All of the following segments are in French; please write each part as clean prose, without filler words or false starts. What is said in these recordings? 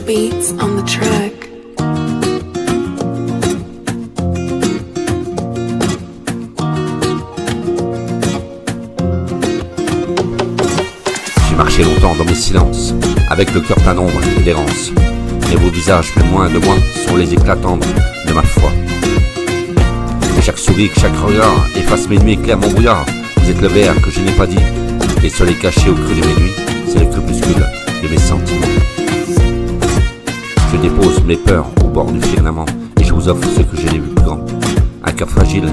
beats on the track. J'ai marché longtemps dans mes silences, avec le cœur plein d'ombre et d'errance. Et vos visages, plus loin de moi, sont les éclats tendres de ma foi. Et chaque sourire, chaque regard efface mes nuits, éclaire mon brouillard. Vous êtes le verre que je n'ai pas dit, les soleils cachés au creux de mes nuits, c'est le crépuscule de mes sentiments. Je dépose mes peurs au bord du firmament, et je vous offre ce que j'ai de plus grand. Un cœur fragile,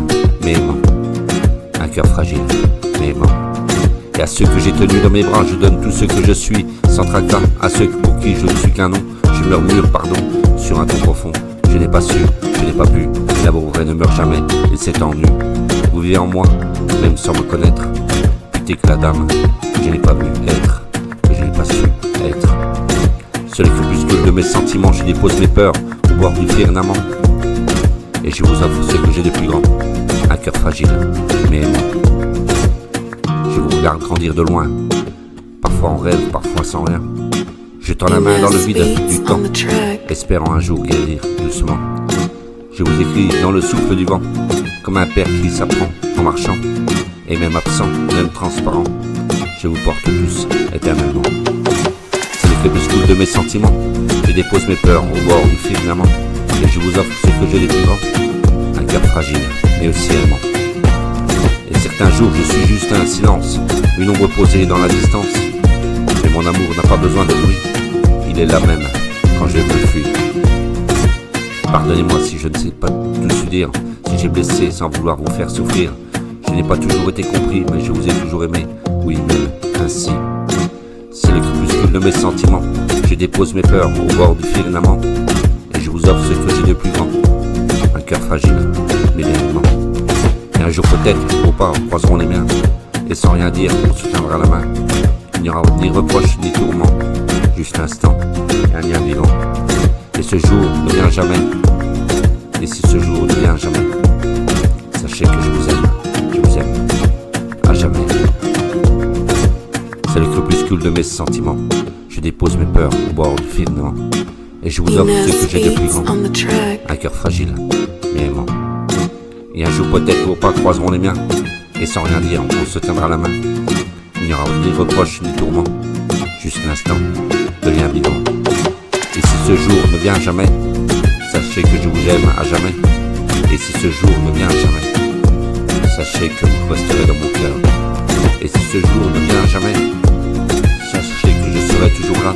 mais aimant. Un cœur fragile, mais aimant. Et à ceux que j'ai tenus dans mes bras, je donne tout ce que je suis, sans tracas. À ceux pour qui je ne suis qu'un nom, je murmure pardon sur un ton profond. Je n'ai pas su, je n'ai pas pu, et l'amour vrai ne meurt jamais, il s'étend nu. Vous vivez en moi, même sans me connaître. Putain que la dame, je n'ai pas vu être, et je n'ai pas su être. Sur les crépuscules de mes sentiments, je dépose mes peurs au bord du firmament. Et je vous offre ce que j'ai de plus grand, un cœur fragile, mais aimant. Je vous regarde grandir de loin, parfois en rêve, parfois sans rien. Je tends la main dans le vide du temps, espérant un jour guérir doucement. Je vous écris dans le souffle du vent, comme un père qui s'apprend en marchant, et même absent, même transparent, je vous porte tous éternellement. C'est le crépuscule de mes sentiments, je dépose mes peurs au bord du firmament, et je vous offre ce que j'ai de plus grand, un cœur fragile, mais aussi aimant. Et certains jours je suis juste un silence, une ombre posée dans la distance, mais mon amour n'a pas besoin de bruit, il est là même quand je me fuis. Pardonnez-moi si je ne sais pas tout su dire, si j'ai blessé sans vouloir vous faire souffrir. Je n'ai pas toujours été compris, mais je vous ai toujours aimé, oui, même ainsi. C'est le crépuscule de mes sentiments, je dépose mes peurs au bord du firmament, et je vous offre ce que j'ai de plus grand, un cœur fragile, mais bien aimant. Et un jour peut-être, vos pas croiseront les miens, et sans rien dire, on se tiendra la main. Il n'y aura ni reproche ni tourment, juste l'instant et un lien vivant. Et ce jour ne vient jamais, et si ce jour ne vient jamais, sachez que je vous aime, à jamais. C'est le crépuscule de mes sentiments, je dépose mes peurs au bord du firmament, et je vous offre ce que j'ai de plus grand, un cœur fragile, mais aimant. Et un jour peut-être vos pas croiseront les miens, et sans rien dire, on se tiendra la main. Il n'y aura ni reproche ni tourment, juste l'instant de lien vivant. Et si ce jour ne vient jamais, sachez que je vous aime à jamais. Et si ce jour ne vient jamais, sachez que vous resterez dans mon cœur. Et si ce jour ne vient jamais, sachez que je serai toujours là.